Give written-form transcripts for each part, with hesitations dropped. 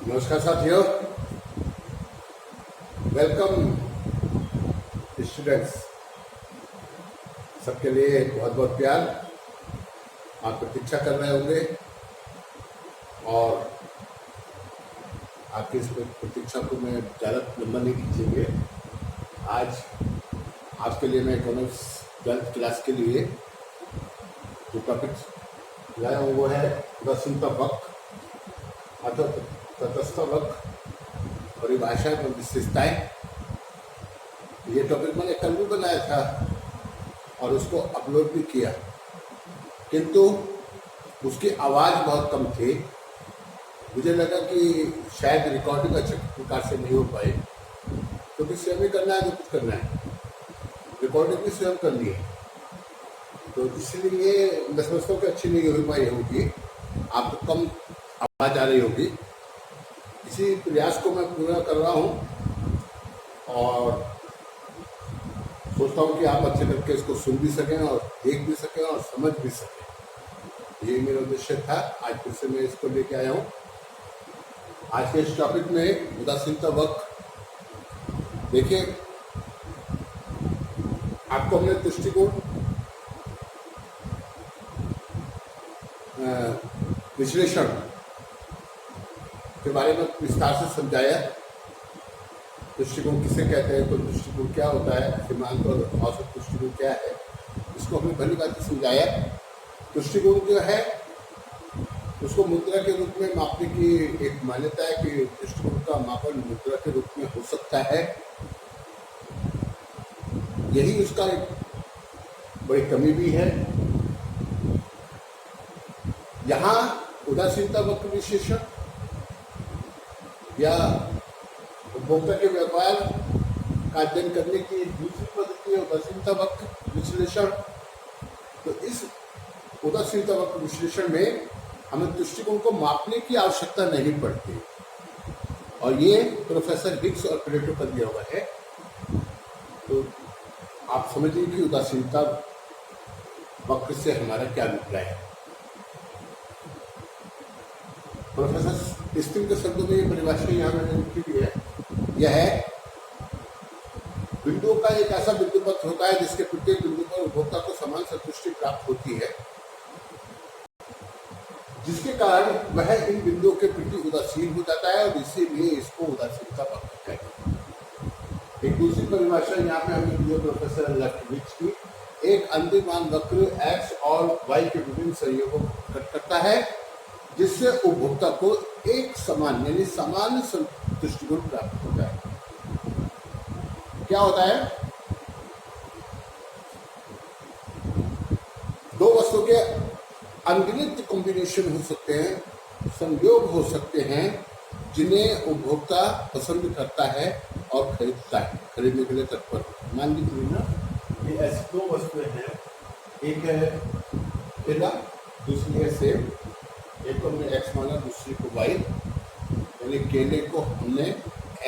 नमस्कार साथियों, welcome students. सबके लिए बहुत बहुत प्यार। आप प्रतीक्षा कर रहे होंगे और आपकी इस प्रतीक्षा को मैं ज़्यादा लंबा नहीं खींचेंगे। आज आपके लिए मैं इकोनॉमिक्स 12th क्लास के लिए जो टॉपिक लाया हूँ वो है उदासीनता वक्र अथवा तटस्थ वक्र, परिभाषा एवं विशेषताएं। ये टॉपिक मैंने कल भी बनाया था और उसको अपलोड भी किया, किंतु उसकी आवाज़ बहुत कम थी। मुझे लगा कि शायद रिकॉर्डिंग अच्छे प्रकार से नहीं हो पाए, क्योंकि स्वयं ही करना है जो कुछ करना है, रिकॉर्डिंग भी स्वयं करनी है। तो इसलिए मैं समझता हूँ कि अच्छी नहीं हो पाई होगी, आपको कम आवाज़ आ रही होगी। इसी प्रयास को मैं पूरा कर रहा हूँ और सोचता हूँ कि आप अच्छे तरीके इसको सुन भी सकें और देख भी सकें और समझ भी सकें। ये मेरा उद्देश्य था। आज फिर से मैं इसको लेके आया हूँ। आज के इस टॉपिक में उदासीनता वक्र। देखिए, आपको हमने दृष्टिकोण विश्लेषण के बारे में विस्तार से समझाया। दृष्टिकोण किसे कहते हैं, तो दृष्टिकोण क्या होता है, सीमांत और औसत दृष्टिकोण क्या है, इसको हमने भली बात समझाया। दृष्टिकोण जो है उसको मुद्रा के रूप में मापने की एक मान्यता है कि दृष्टिकोण का मापन मुद्रा के रूप में हो सकता है। यही उसका एक बड़ी कमी भी है। यहाँ उदासीनता वक्र विश्लेषण या उपभोक्ता के व्यापार का अध्ययन करने की दूसरी पद्धति है उदासीनता वक्र विश्लेषण। तो इस उदासीनता वक्र विश्लेषण में हमें दृष्टिकोण को मापने की आवश्यकता नहीं पड़ती और ये प्रोफेसर हिग्स और प्लेटो का दिया हुआ है। तो आप समझिए कि उदासीनता वक्र से हमारा क्या अभिप्राय है। प्रोफेसर स्टिंग के शब्दों में ये परिभाषा यहाँ मैंने लिखी हुई है। यह है, बिंदुओं का एक ऐसा बिंदु पथ होता है जिसके प्रत्येक बिंदु पर उपभोक्ता को समान संतुष्टि प्राप्त होती है, जिसके कारण वह इन बिंदुओं के प्रति उदासीन हो जाता है और इसीलिए इसको उदासीनता वक्र कहते हैं। एक दूसरी परिभाषा यहाँ पे हमने दी प्रोफेसर लेफ्टविच की। एक अंतिम मान वक्र x और y के विभिन्न संयोगों को प्रकट करता है, जिससे उपभोक्ता को एक समान यानी सामान्य दृष्टिकोण प्राप्त होता है। क्या होता है? दो वस्तुओं के अनगिनत कॉम्बिनेशन हो सकते हैं, संयोग हो सकते हैं, जिन्हें उपभोक्ता पसंद करता है और खरीदता है, खरीदने के लिए तत्पर। मान लीजिए ना, ये ऐसी दो वस्तुएं हैं, एक है केला, दूसरी है सेब। एक को हमने x माना, दूसरी को y, यानी केले को हमने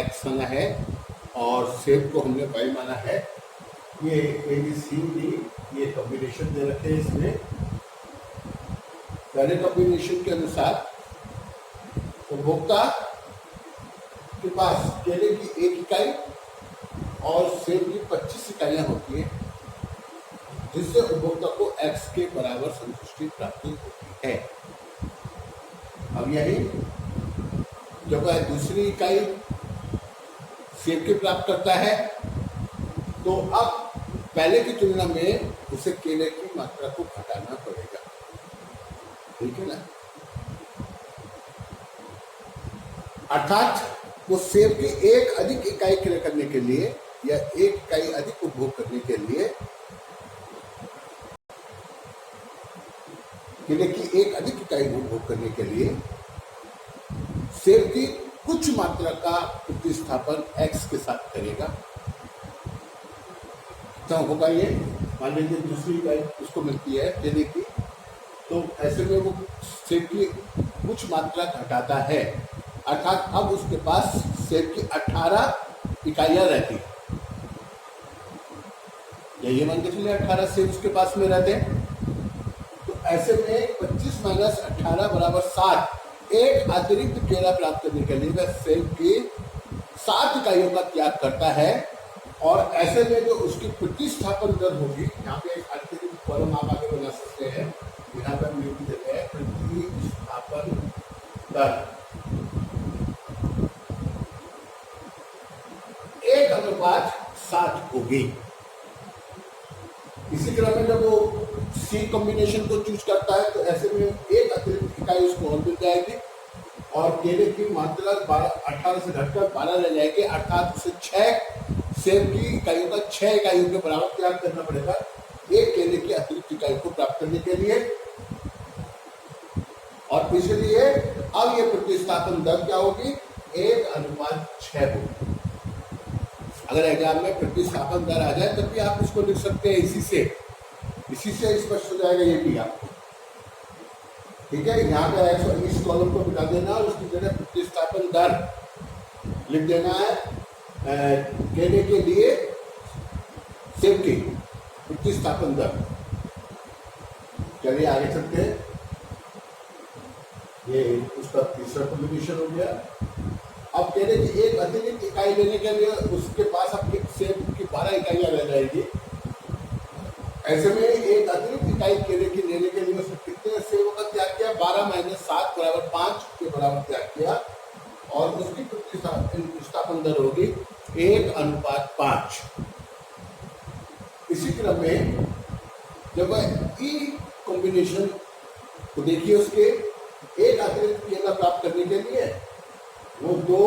x माना है और सेब को हमने y माना है। ये ABCD ये कॉम्बिनेशन दे रखे हैं। इसमें पहले कॉम्बिनेशन के अनुसार उपभोक्ता के पास केले की 1 इकाई और सेब की 25 इकाइयाँ होती हैं, जिससे उपभोक्ता को x के बराबर संतुष्टि प्राप्त होती है। अब यही जब वह दूसरी इकाई सेब की प्राप्त करता है, तो अब पहले की तुलना में उसे केले की मात्रा को घटाना पड़ेगा। ठीक है ना? अर्थात वो सेब की एक अधिक इकाई क्रय करने के लिए या एक इकाई अधिक उपभोग करने के लिए, केले की एक अधिक इकाई उपभोग करने के लिए सेब की कुछ मात्रा का प्रतिस्थापन x के साथ करेगा। कितना होगा ये? मान लीजिए दूसरी इकाई उसको मिलती है केले की, तो ऐसे में वो सेब की कुछ मात्रा घटाता है, अर्थात अब उसके पास सेब की 18 इकाइयां रहती है। ये मान के चलिए 18 सेब उसके पास में रहते हैं, तो ऐसे में 25 माइनस 18 बराबर 7, एक अतिरिक्त केला प्राप्त करने के लिए वह सेब की 7 इकाइयों का त्याग करता है। और ऐसे में जो उसकी प्रतिस्थापन दर होगी, यहाँ पे एक अतिरिक्त कॉलम आप आगे बना सकते हैं, यहाँ पर लिख देते हैं प्रतिस्थापन दर 1:7 होगी। इसी क्रम में जब वो सी कॉम्बिनेशन को चूज करता है तो ऐसे में एक अतिरिक्त इकाई उसको और मिल जाएगी और केले की मात्रा 18 से घटकर 12 रह जाएगी, अर्थात उसे 6 सेब की इकाइयों का 6 इकाइयों के बराबर त्याग करना पड़ेगा एक केले की अतिरिक्त इकाई को प्राप्त करने के लिए। और इसलिए अब ये प्रतिस्थापन दर क्या होगी? 1:6 होगी। अगर एग्जाम में प्रतिस्थापन दर आ जाए तब भी आप इसको लिख सकते हैं, इसी से स्पष्ट हो जाएगा ये भी आपको। ठीक है, यहाँ पे इस कॉलम को मिटा देना और उसकी जगह प्रतिस्थापन दर लिख देना है केले के लिए सेब की प्रतिस्थापन दर। चलिए आगे चलते हैं। ये उसका तीसरा कॉम्बिनेशन हो गया। अब केले की एक अतिरिक्त इकाई लेने के लिए उसके पास अब सेब की 12 इकाइयां रह जाएगी। ऐसे में एक अतिरिक्त इकाई केले की लेने के लिए उसने कितने सेबों का त्याग किया? 12 माइनस 7 बराबर 5 के बराबर त्याग किया और उसकी प्रतिस्थापन दर होगी 1:5। इसी क्रम में जब वह ई कॉम्बिनेशन को देखिए, उसके एक अतिरिक्त केला प्राप्त करने के लिए वो 2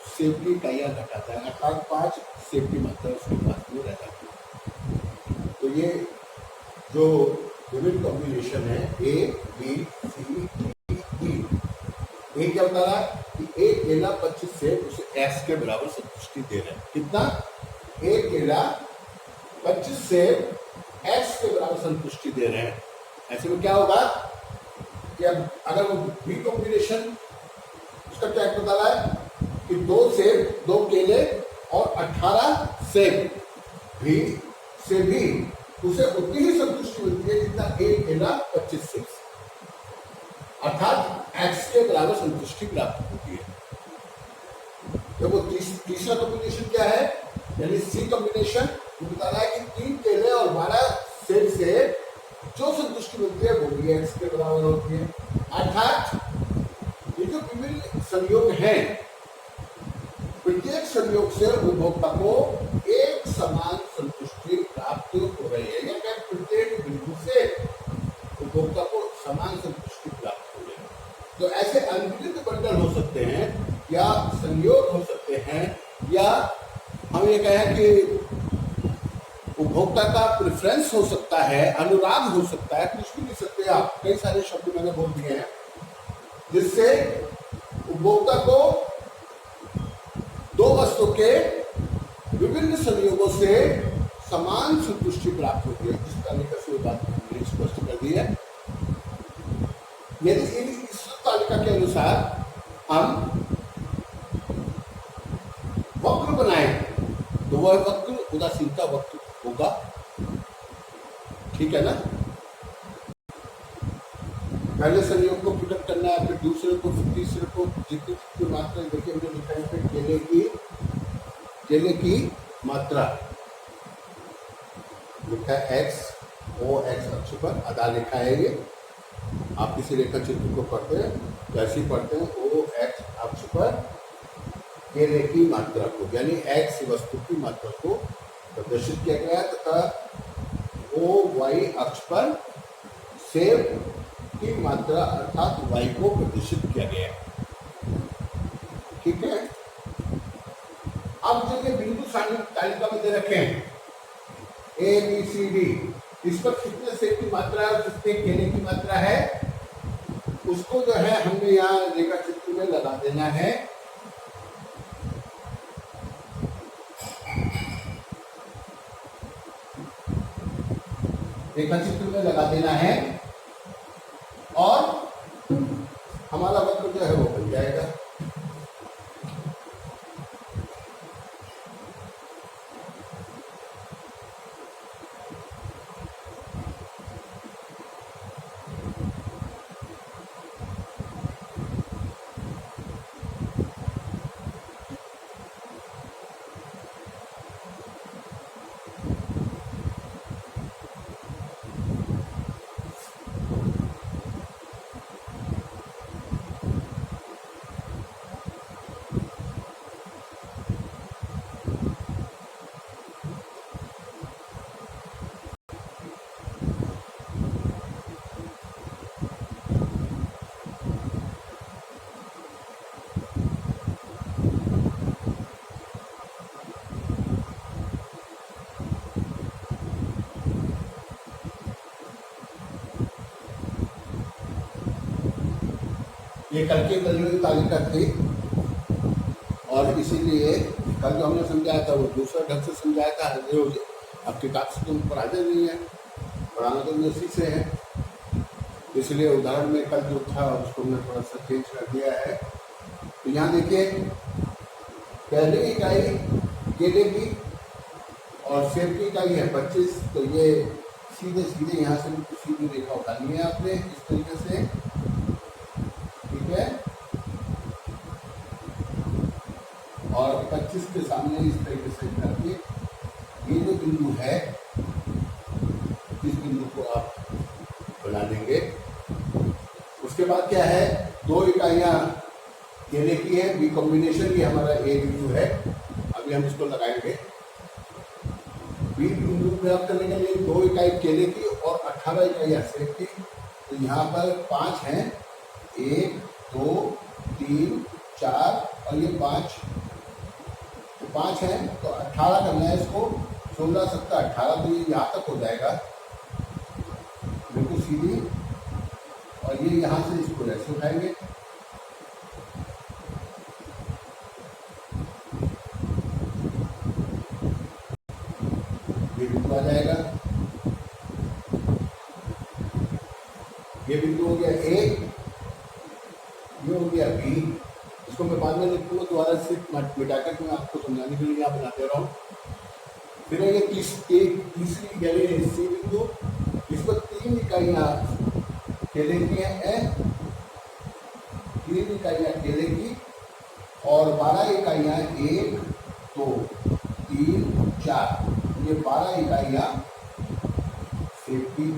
सेब की इकाइयां घटाता है, अर्थात 5 सेब की मात्रा उसके पास में रहता है। तो ये जो विभिन्न कॉम्बिनेशन है A B C D E, ये क्या बता रहा है कि एक केला 25 सेब उसे एक्स के बराबर संतुष्टि दे रहे हैं। कितना? एक केला 25 सेब एक्स के बराबर संतुष्टि दे रहे हैं। ऐसे में क्या होगा कि अब अगर वो बी कॉम्बिनेशन उसका क्या बता रहा है कि 2 सेब 2 केले और 18 सेब भी से भी उसे उतनी ही संतुष्टि मिलती है जितना एक केला 25 सेब, अर्थात एक्स के बराबर संतुष्टि प्राप्त होती है। तो वो तीसरा कॉम्बिनेशन क्या है, यानी सी कॉम्बिनेशन, बता रहा है कि 3 केले और 12 सेब से जो संतुष्टि मिलती है वो भी एक्स के बराबर होती है। अर्थात ये जो विभिन्न संयोग हैं, प्रत्येक संयोग से उपभोक्ता को एक समान संतुष्टि प्राप्त हो रही है, या क्या प्रत्येक बिंदु से उपभोक्ता को समान संतुष्टि प्राप्त हो रही है। तो ऐसे अनगिनत बंडल हो सकते हैं या संयोग हो सकते हैं, या हम ये कहें कि उपभोक्ता का प्रेफरेंस हो सकता है, अनुराग हो सकता है, कुछ भी लिख सकते हैं आप। कई सारे शब्द मैंने बोल दिए हैं जिससे उपभोक्ता को 2 वस्तु के विभिन्न संयोगों से समान संतुष्टि प्राप्त होती है। जिस तालिका से बात मैंने स्पष्ट कर दी है, यदि इस तालिका के अनुसार हम वक्र बनाए तो वह वक्र उदासीनता वक्र होगा। ठीक है ना? पहले संयोग को प्रकट करना है, फिर दूसरे को, फिर तीसरे को, जितनी मात्रा देखिए हमने लिखा है फिर केले की मात्रा लिखा है एक्स, ओ एक्स अक्ष पर आधा लिखा है। ये आप किसी रेखा चित्र को पढ़ते हैं, जैसे पढ़ते हैं ओ एक्स अक्ष पर केले की मात्रा को, यानी एक्स वस्तु की मात्रा को प्रदर्शित किया गया है, तथा ओ वाई अक्ष पर सेब की मात्रा अर्थात वाई को प्रदर्शित किया गया है। ठीक है, अब जो ये बिंदु सारणी तालिका में दे रखे हैं ए बी सी डी, इस पर कितने सेब की मात्रा है, कितने केले की मात्रा है, उसको जो है हमने यहाँ रेखा चित्र में लगा देना है। रेखा चित्र में लगा देना है और हमारा वक्र जो है वो बन जाएगा। ये कल की दलील तालिका थी और इसीलिए कल जो हमने समझाया था वो दूसरा ढंग से समझाया था। अब किताब से तुम पढ़ाते नहीं है, पढ़ाना तो उसी से है, इसलिए उदाहरण में कल जो था उसको हमने थोड़ा सा चेंज कर दिया है। तो यहाँ देखिए पहली इकाई केले की और सेब की इकाई है 25, तो ये सीधे सीधे यहाँ से सीधी रेखा उठानी है आपने इस तरीके से, ठीक है। और 25 के सामने इस तरीके से करके ये जो बिंदु है इस बिंदु को आप बना देंगे। उसके बाद क्या है, दो इकाइयाँ केले की है, बी कॉम्बिनेशन ये हमारा ए बिंदु है, अभी हम इसको लगाएंगे। बी बिंदु प्राप्त करने के लिए दो इकाई केले की और 18 इकाइयाँ सेब की, तो यहाँ पर 5 हैं, 1 2 3 4 और ये 5, तो 5 हैं, तो 18 करना है इसको, 16 17 18, तो ये यहाँ तक हो जाएगा बिल्कुल सीधी। और ये यहाँ से इसको ऐसे उठाएंगे, ये बिंदु आ जाएगा। ये बिंदु हो गया ए, ये हो गया बी, इसको मैं बाद में लिखूंगा, दोबारा सिर्फ मिटाकर मैं आपको समझाने के लिए यहाँ बनाते रहा हूँ। फिर ये तीसरी यानी सी बिंदु, इसको 3 इकाइयाँ केले की है, 3 इकाइयाँ केले की और 12 इकाइयाँ 1 2 3 4, ये 12 इकाइयाँ सेब की।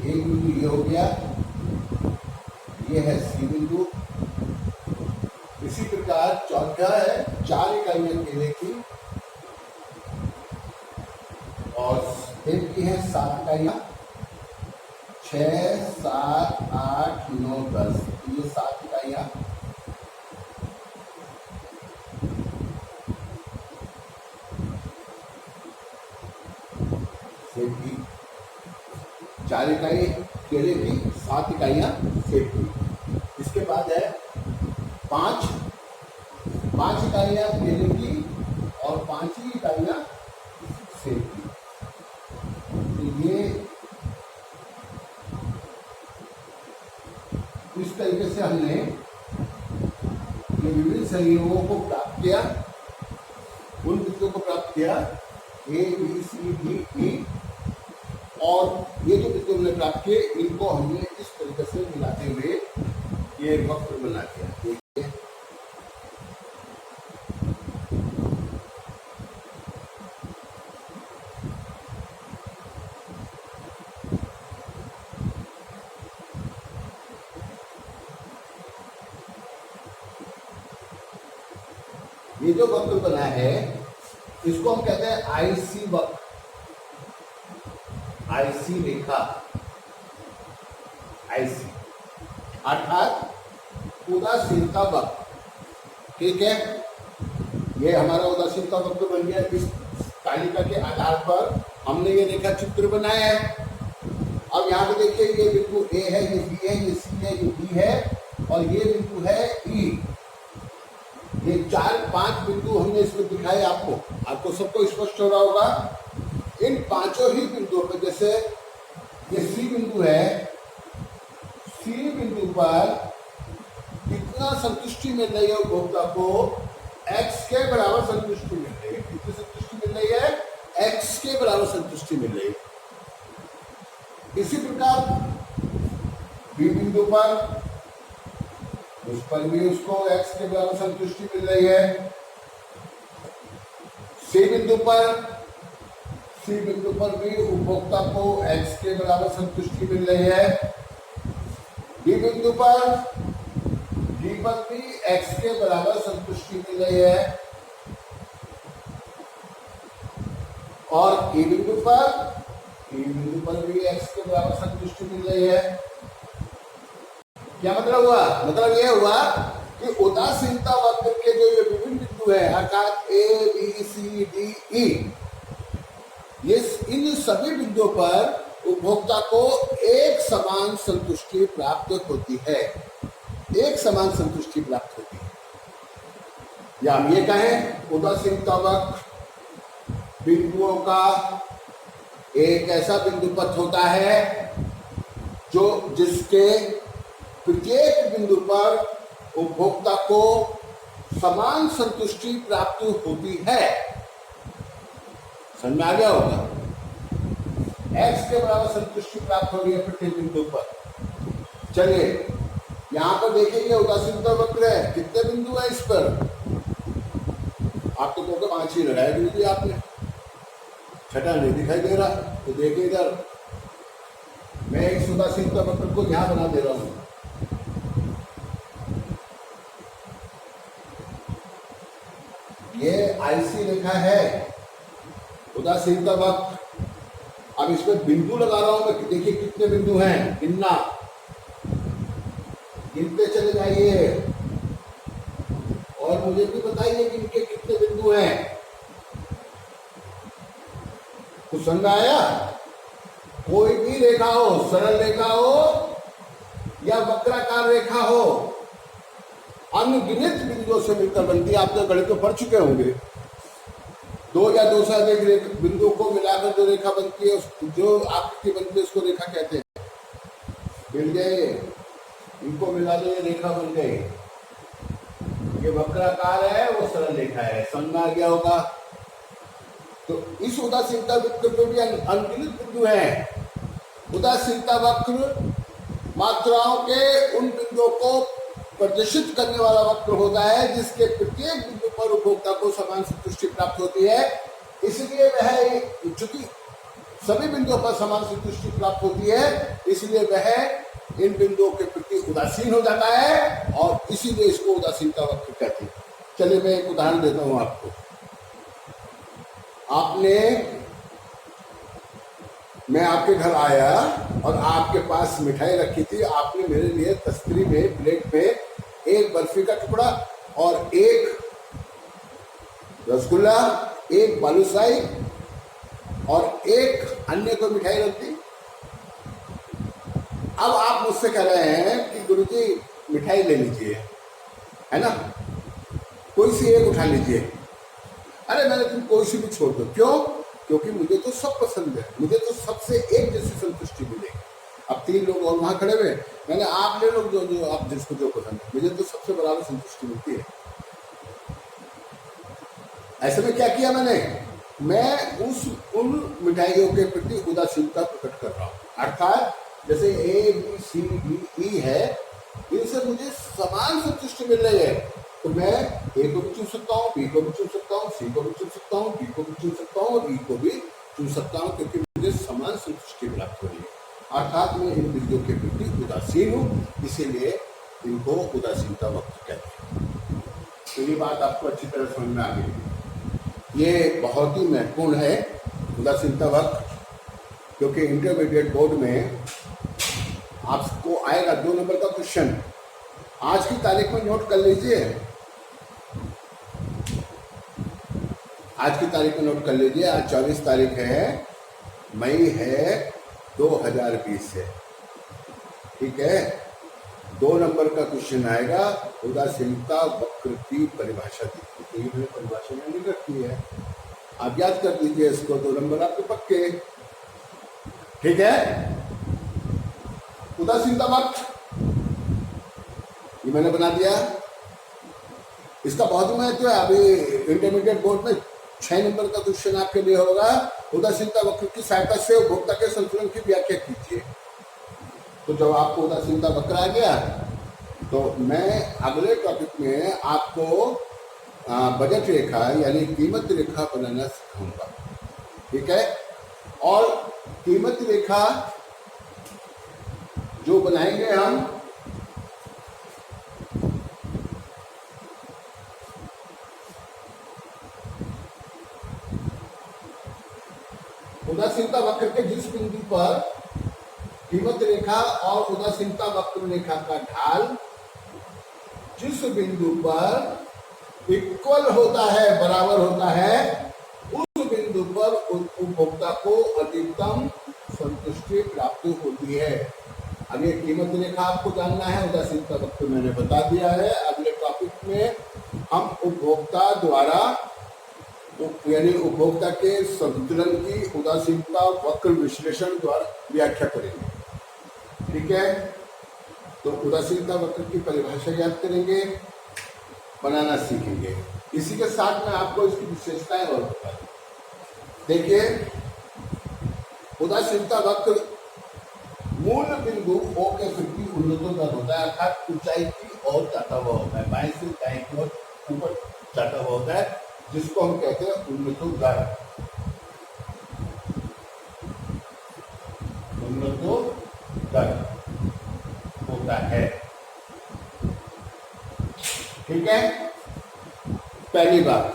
एक बिंदु ये हो गया, ये है सी बिंदु। इसी प्रकार चौथा है 4 इकाइयाँ केले की और सेब की है 7 इकाइयाँ, 6 7 8 9 10, ये 7 इकाइयाँ सेब की, 4 इकाई केले की, 7 इकाइयाँ सेब की। इसके बाद है 5 इकाइयाँ केले की और 5 ही इकाइयाँ सेब की। तो ये इस तरीके से हमने ये विभिन्न संयोगों को प्राप्त किया, उन बिंदुओं को प्राप्त किया A B C D E, और ये जो बिंदु हमने प्राप्त किए इनको हमने इस तरीके से मिलाते हुए ये वक्र बना दिया। देखिए ये जो वक्र बना है इसको हम कहते हैं आईसी वक्र, आईसी रेखा, आईसी अर्थात उदासीनता वक्र। ठीक है, ये हमारा उदासीनता वक्र बन गया। इस तालिका के आधार पर हमने ये रेखा चित्र बनाया है। अब यहाँ पे देखिए, ये बिंदु ए है, ये बी है, ये सी है, ये डी है और ये बिंदु है ई। ये 4-5 बिंदु हमने इसमें दिखाए आपको सबको स्पष्ट हो रहा होगा। इन पांचों ही बिंदुओं पर, जैसे ये सी बिंदु है, सी बिंदु पर कितना संतुष्टि मिल रही है उपभोक्ता को? x के बराबर संतुष्टि मिल रही है। कितनी संतुष्टि मिल रही है? x के बराबर संतुष्टि मिल रही है। इसी प्रकार बी बिंदु पर, उस पर भी उसको x के बराबर संतुष्टि मिल रही है। सी बिंदु पर भी उपभोक्ता को x के बराबर संतुष्टि मिल रही है। डी बिंदु पर भी x के बराबर संतुष्टि मिल रही है और ई बिंदु पर भी x के बराबर संतुष्टि मिल रही है। क्या मतलब हुआ? मतलब यह हुआ कि उदासीनता वक्र के जो ये विभिन्न बिंदु है, अर्थात A B C D E, ये इन सभी बिंदुओं पर उपभोक्ता को एक समान संतुष्टि प्राप्त होती है। एक समान संतुष्टि प्राप्त होती है, या हम ये कहें उदासीनता वक्र बिंदुओं का एक ऐसा बिंदु पथ होता है जिसके प्रत्येक बिंदु पर उपभोक्ता को समान संतुष्टि प्राप्त होती है। समझ में आ गया होगा? x के बराबर संतुष्टि प्राप्त हो रही है प्रत्येक बिंदु पर। चलिए यहां पर देखेंगे, उदासीनता वक्र है, कितने बिंदु है इस पर? आपको तो 5 ही लगाया बिंदु आपने, छठा नहीं दिखाई दे रहा। तो देखिए इधर, मैं इस उदासीनता वक्र को यहां बना दे रहा हूं। ये आईसी रेखा है, उदासीनता वक्र। अब इसमें बिंदु लगा रहा हूं मैं, देखिए कितने बिंदु हैं, गिनते चले जाइए और मुझे भी बताइए कि इनके कितने बिंदु हैं। कुछ समझ आया? कोई भी रेखा हो, सरल रेखा हो या वक्राकार रेखा हो, अनगिनत बिंदुओं से मिलकर बनती है। आप तो गणित में पढ़ चुके होंगे। 2 या 2 से अधिक बिंदुओं को मिलाकर जो रेखा बनती है, जो आकृति बनती है, उसको रेखा कहते हैं। मिल गए, इनको मिला दो, ये रेखा बन गई। ये वक्राकार है, वो सरल रेखा है। समझ में आ गया होगा? तो इस उदासीनता वक्र में भी अनगिनत बिंदु हैं। उदासीनता वक्र मात्राओं के उन बिंदुओं को प्रदर्शित करने वाला वक्र होता है जिसके प्रत्येक बिंदु पर उपभोक्ता को समान संतुष्टि प्राप्त होती है। इसलिए वह, चूंकि सभी बिंदुओं पर समान संतुष्टि प्राप्त होती है, इसलिए वह इन बिंदुओं के प्रति उदासीन हो जाता है और इसीलिए इसको उदासीनता वक्र कहते हैं। चलिए मैं एक उदाहरण देता हूं आपको। मैं आपके घर आया और आपके पास मिठाई रखी थी। आपने मेरे लिए तस्तरी में, प्लेट में एक बर्फी का टुकड़ा और एक रसगुल्ला, एक बालूशाही और एक अन्य को मिठाई रख दी। अब आप मुझसे कह रहे हैं कि गुरुजी मिठाई ले लीजिए, है ना, कोई सी एक उठा लीजिए। अरे मैंने तुम कोई सी भी छोड़ दो। क्यों? क्योंकि मुझे तो सब पसंद है, मुझे तो सबसे एक जैसी संतुष्टि मिलेगी। अब 3 लोग और वहां खड़े हुए, मैंने आप ले लो जो आप जिसको जो पसंद है, मुझे तो सबसे बराबर संतुष्टि मिलती है। ऐसे में क्या किया मैं उन मिठाइयों के प्रति उदासीनता प्रकट कर रहा हूँ। अर्थात जैसे A B C D E है, इनसे मुझे समान संतुष्टि मिल रही है, तो मैं ए को भी चुन सकता हूँ, बी को भी चुन सकता हूँ, सी को भी चुन सकता हूँ, डी को भी चुन सकता हूँ और ई को भी चुन सकता हूँ, क्योंकि मुझे समान संतुष्टि प्राप्त हो रही है। अर्थात मैं इन बिंदुओं के प्रति उदासीन हूँ, इसीलिए इनको उदासीनता वक्र कहते हैं। तो ये बात आपको अच्छी तरह समझ में आ गई। ये बहुत ही महत्वपूर्ण है उदासीनता वक्र, क्योंकि इंटरमीडिएट बोर्ड में आपको आएगा 2 नंबर का क्वेश्चन। आज की तारीख में नोट कर लीजिए, आज की तारीख में नोट कर लीजिए, आज 24 तारीख है, मई है 2020 है। ठीक है, 2 नंबर का क्वेश्चन आएगा, उदासीनता वक्र की परिभाषा दी। तो ये मैंने परिभाषा में नहीं रखी है, आप याद कर लीजिए इसको, 2 नंबर आपके पक्के। ठीक है, उदासीनता वक्र ये मैंने बना दिया। इसका बहुत महत्व है। अभी इंटरमीडिएट बोर्ड में 6 नंबर का क्वेश्चन आपके लिए होगा, उदासीनता वक्र की सहायता से उपभोक्ता के संतुलन की व्याख्या कीजिए। तो जब आपको उदासीनता वक्र आ गया तो मैं अगले टॉपिक में आपको बजट रेखा यानी कीमत रेखा बनाना सिखाऊंगा। ठीक है, और कीमत रेखा जो बनाएंगे हम, उदासीनता वक्र के जिस बिंदु पर कीमत रेखा और उदासीनता वक्र रेखा का ढाल जिस बिंदु पर इक्वल होता है, बराबर होता है, उस बिंदु पर उपभोक्ता को अधिकतम संतुष्टि प्राप्त होती है। अब ये कीमत रेखा आपको जानना है, उदासीनता वक्र मैंने बता दिया है। अगले टॉपिक में हम उपभोक्ता द्वारा यानी उपभोक्ता के संतुलन की उदासीनता वक्र विश्लेषण द्वारा व्याख्या करेंगे। ठीक है, तो उदासीनता वक्र की परिभाषा याद करेंगे, बनाना सीखेंगे। इसी के साथ में आपको इसकी विशेषताएं और बता दूं। देखिए, उदासीनता वक्र मूल बिंदु O के प्रति उन्नतोत्तर होता है, अर्थात ऊंचाई की ओर जाता हुआ होता है, बाएं से दाएं की ओर ऊपर जाता हुआ होता है, जिसको हम कहते हैं उन्नतोत्तर। उन्नतोत्तर होता है। ठीक है, पहली बात,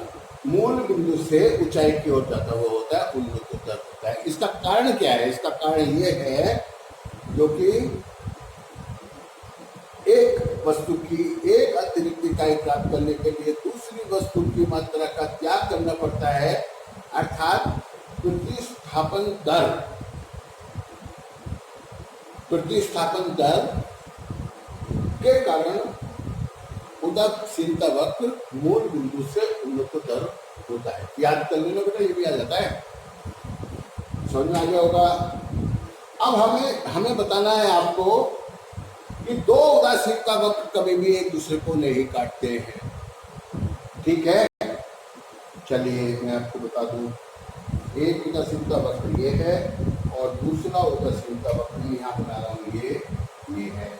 मूल बिंदु से ऊंचाई की ओर जाता हुआ होता है, उन्नतोत्तर होता है। इसका कारण क्या है? इसका कारण ये है जो कि एक वस्तु की एक अतिरिक्त इकाई प्राप्त करने के लिए दूसरी वस्तु की मात्रा का त्याग करना पड़ता है, अर्थात प्रतिस्थापन दर। प्रतिस्थापन दर के कारण उदासीनता वक्र मूल बिंदु से उन्नतोत्तर होता है। याद कर लेना बेटा, ये भी आ जाता है, समझ में आ गया होगा। अब हमें बताना है आपको कि 2 उदासीनता वक्र कभी भी एक दूसरे को नहीं काटते हैं। ठीक है, चलिए मैं आपको बता दूं, एक उदासीनता वक्र ये है और दूसरा उदासीनता वक्र यहाँ बना रहा हूं, ये है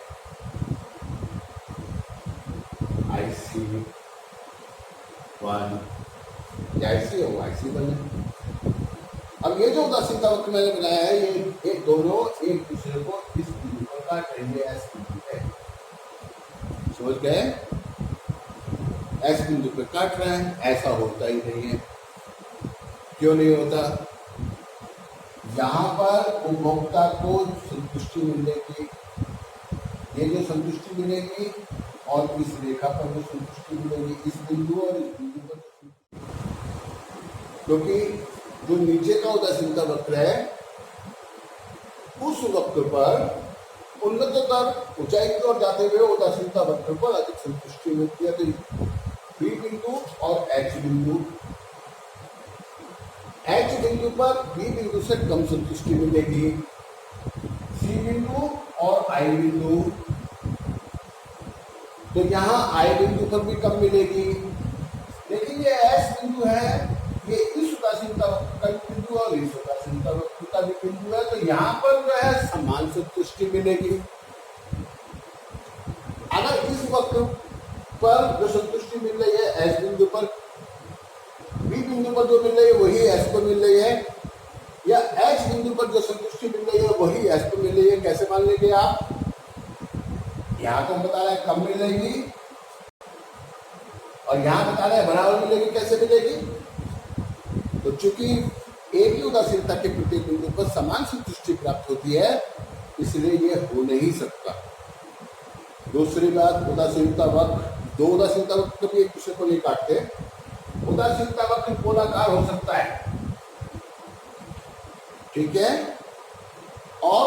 IC1, IC1 है। अब ये जो उदासीनता वक्र मैंने बनाया है, ये दोनों एक दूसरे को इस बिंदु पर काट रहे हैं, एस बिंदु है, समझ गए? एस बिंदु पर काट रहे हैं। ऐसा होता ही नहीं है। क्यों नहीं होता? यहाँ पर उपभोक्ता को संतुष्टि मिलेगी, ये जो संतुष्टि मिलेगी, और इस रेखा पर जो संतुष्टि मिलेगी, इस बिंदु और इस बिंदु पर, क्योंकि जो नीचे का उदासीनता वक्र है, उस वक्र पर उन्नतोत्तर ऊंचाई की ओर जाते हुए उदासीनता वक्र पर अधिक संतुष्टि मिलती है। तो बी बिंदु और एच बिंदु, एच बिंदु पर बी बिंदु से कम संतुष्टि मिलेगी, सी बिंदु और आई बिंदु, तो यहाँ आई बिंदु पर भी कम मिलेगी। लेकिन ये एस बिंदु है, ये इस उदासीनता वक्र का भी बिंदु और इस उदासीनता वक्र का भी बिंदु है, तो यहाँ पर जो है समान संतुष्टि मिलेगी। अगर इस वक्र पर जो संतुष्टि मिल रही है एस बिंदु पर, बी बिंदु पर जो मिल रही है वही एस पर मिल रही है, या एच बिंदु पर जो संतुष्टि मिल रही है वही एस पर मिल रही है, कैसे मान लेंगे आप? यहाँ तो बता रहे हैं कम मिलेगी और यहाँ बता रहे हैं बराबर मिलेगी, कैसे मिलेगी? तो चूंकि एक ही उदासीनता के प्रत्येक बिंदु पर समान संतुष्टि प्राप्त होती है, इसलिए यह हो नहीं सकता। दूसरी बात, उदासीनता वक्र, 2 उदासीनता वक्र कभी एक दूसरे को नहीं काटते। उदासीनता वक्र गोलाकार हो सकता है, ठीक है। और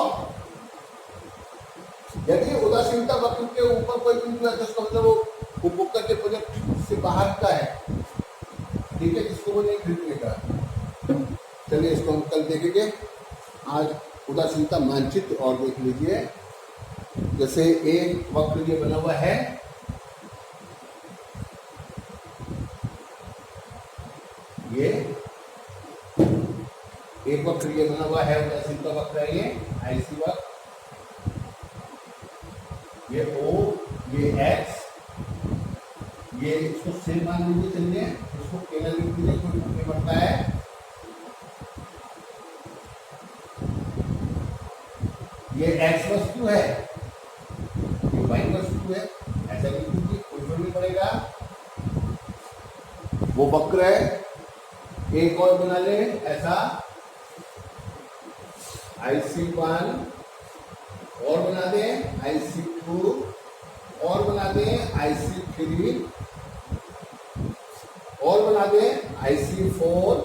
यदि उदासीनता वक्र के ऊपर कोई बिंदु है तो उसका मतलब वो उपभोक्ता के प्रोजेक्ट से बाहर का है, ठीक है, जिसको वो नहीं खरीदने का। चलिए इसको हम कल देखेंगे। आज उदासीनता मानचित्र और देख लीजिए। जैसे एक वक्र ये बना हुआ है, ये एक वक्र ये बना हुआ है, उदासीनता वक्र है, ये आईसी वक्र, ये ओ, ये एक्स, ये इसको सेम मान लीजिए, चलिए इसको केवल लिख दीजिए, कोई फर्क नहीं पड़ता है। ये एक्स वस्तु है, ये वाई वस्तु है, ऐसा लिख दीजिए, कोई फर्क नहीं पड़ेगा। वो वक्र है, एक और बना ले ऐसा, IC1 और बना दे, IC2 और बना दे, IC3 और बना दे, IC4।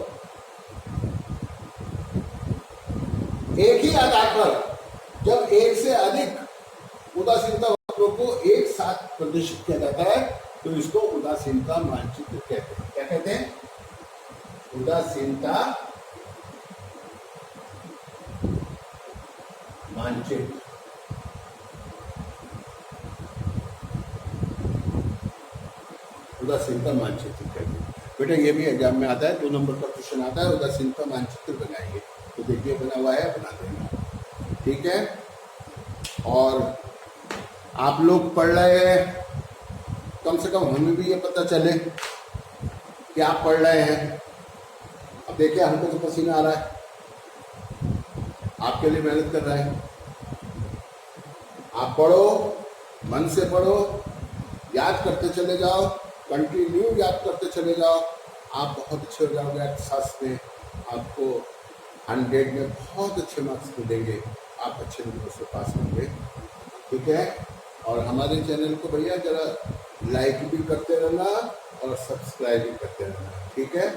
एक ही आधार पर जब एक से अधिक उदासीनता वक्रों को एक साथ प्रदर्शित किया जाता है तो इसको उदासीनता मानचित्र कहते हैं। क्या कहते हैं? उदासीनता मानचित्र। उदासीनता मानचित्र कहते हैं। बेटा ये भी एग्जाम में आता है, 2 नंबर का क्वेश्चन आता है, उदासीनता मानचित्र बनाइए। तो देखिए बना हुआ है, बना देना, ठीक है। और आप लोग पढ़ रहे हैं, कम से कम हमें भी ये पता चले कि आप पढ़ रहे हैं। अब देखिए हमको तो पसीना आ रहा है, आपके लिए मेहनत कर रहे हैं। आप पढ़ो, मन से पढ़ो, याद करते चले जाओ, कंटिन्यू याद करते चले जाओ, आप बहुत अच्छे हो जाओगे। अर्थशास्त्र में आपको 100 में बहुत अच्छे मार्क्स मिलेंगे, आप अच्छे नंबर से पास होंगे, ठीक है। और हमारे चैनल को भैया जरा लाइक भी करते रहना और सब्सक्राइब भी करते रहना, ठीक है।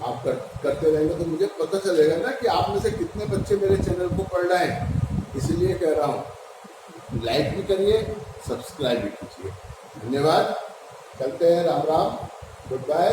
आप करते रहेंगे तो मुझे पता चलेगा ना कि आप में से कितने बच्चे मेरे चैनल को पढ़ रहे हैं, इसीलिए कह रहा हूँ लाइक भी करिए, सब्सक्राइब भी कीजिए। धन्यवाद, चलते हैं, राम राम, गुड बाय।